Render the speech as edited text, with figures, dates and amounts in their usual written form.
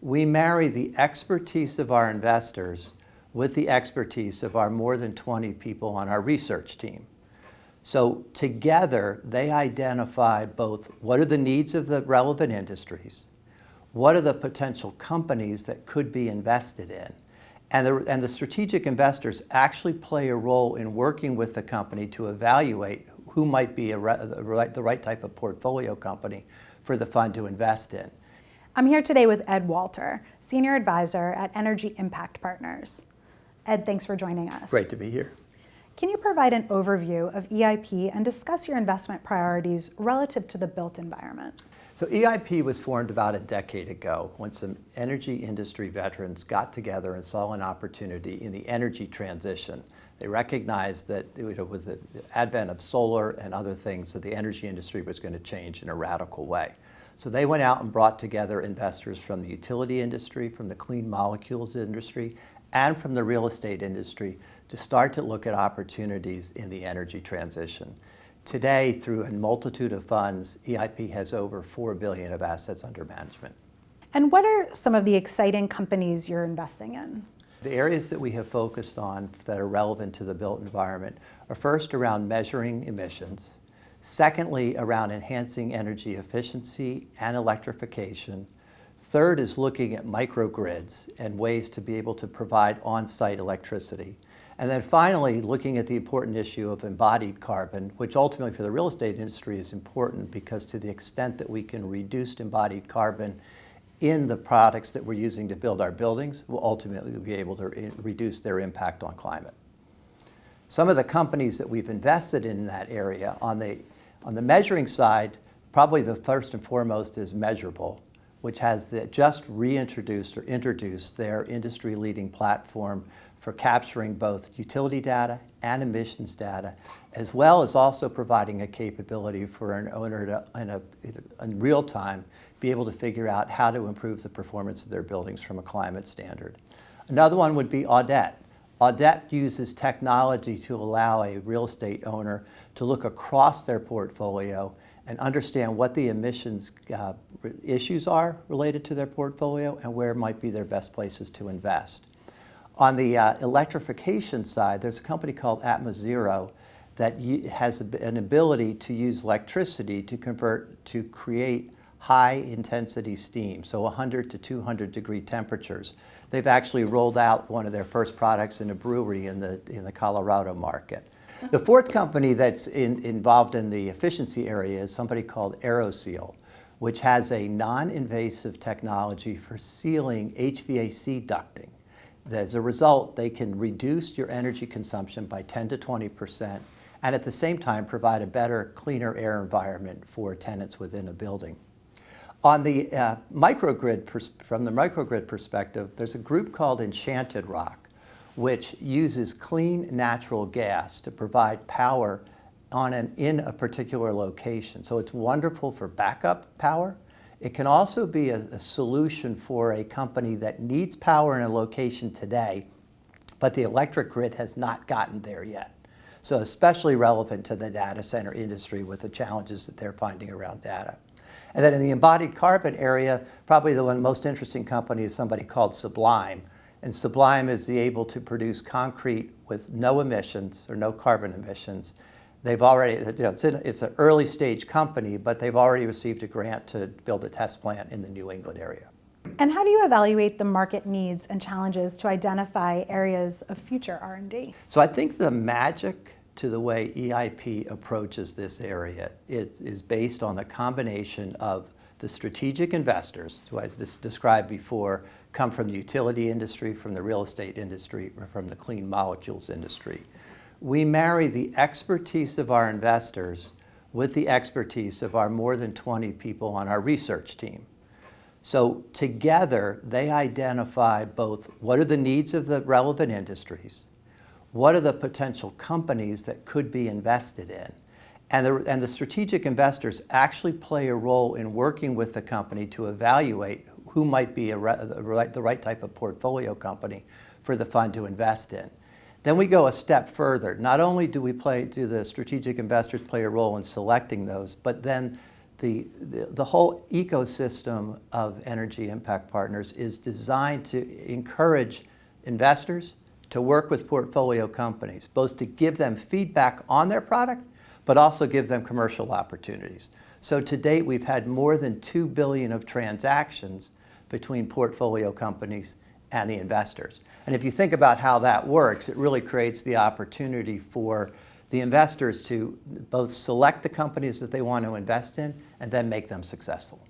We marry the expertise of our investors with the expertise of our more than 20 people on our research team. So together, they identify both what are the needs of the relevant industries, what are the potential companies that could be invested in, and the strategic investors actually play a role in working with the company to evaluate who might be the right type of portfolio company for the fund to invest in. I'm here today with Ed Walter, Senior Advisor at Energy Impact Partners. Ed, thanks for joining us. Great to be here. Can you provide an overview of EIP and discuss your investment priorities relative to the built environment? So EIP was formed about a decade ago when some energy industry veterans got together and saw an opportunity in the energy transition. They recognized that with the advent of solar and other things, that the energy industry was going to change in a radical way. So they went out and brought together investors from the utility industry, from the clean molecules industry, and from the real estate industry to start to look at opportunities in the energy transition. Today, through a multitude of funds, EIP has over $4 billion of assets under management. And what are some of the exciting companies you're investing in? The areas that we have focused on that are relevant to the built environment are first around measuring emissions, secondly around enhancing energy efficiency and electrification, third is looking at microgrids and ways to be able to provide on-site electricity. And then finally, looking at the important issue of embodied carbon, which ultimately for the real estate industry is important because to the extent that we can reduce embodied carbon in the products that we're using to build our buildings, we'll ultimately be able to reduce their impact on climate. Some of the companies that we've invested in that area, on the measuring side, probably the first and foremost is Measurable, which has just reintroduced or introduced their industry-leading platform for capturing both utility data and emissions data, as well as also providing a capability for an owner to, in real time, be able to figure out how to improve the performance of their buildings from a climate standard. Another one would be Audette. Audette uses technology to allow a real estate owner to look across their portfolio and understand what the emissions issues are related to their portfolio and where might be their best places to invest. On the electrification side, there's a company called AtmosZero that has an ability to use electricity to create high-intensity steam, so 100 to 200 degree temperatures. They've actually rolled out one of their first products in a brewery in the Colorado market. The fourth company that's involved in the efficiency area is somebody called AeroSeal, which has a non-invasive technology for sealing HVAC ducting. As a result, they can reduce your energy consumption by 10 to 20%, and at the same time provide a better, cleaner air environment for tenants within a building. On the from the microgrid perspective, there's a group called Enchanted Rock, which uses clean natural gas to provide power in a particular location. So it's wonderful for backup power. It can also be a solution for a company that needs power in a location today, but the electric grid has not gotten there yet. So especially relevant to the data center industry with the challenges that they're finding around data. And then in the embodied carbon area, probably the most interesting company is somebody called Sublime. And Sublime is able to produce concrete with no emissions or no carbon emissions. They've already, it's an early stage company, but they've already received a grant to build a test plant in the New England area. And how do you evaluate the market needs and challenges to identify areas of future R&D? So I think the magic to the way EIP approaches this area is based on the combination of the strategic investors, who as described before, come from the utility industry, from the real estate industry, or from the clean molecules industry. We marry the expertise of our investors with the expertise of our more than 20 people on our research team. So together, they identify both what are the needs of the relevant industries, what are the potential companies that could be invested in, and the strategic investors actually play a role in working with the company to evaluate who might be the right type of portfolio company for the fund to invest in. Then we go a step further. Not only do the strategic investors play a role in selecting those, but then the whole ecosystem of Energy Impact Partners is designed to encourage investors to work with portfolio companies, both to give them feedback on their product, but also give them commercial opportunities. So to date, we've had more than $2 billion of transactions between portfolio companies and the investors. And if you think about how that works, it really creates the opportunity for the investors to both select the companies that they want to invest in and then make them successful.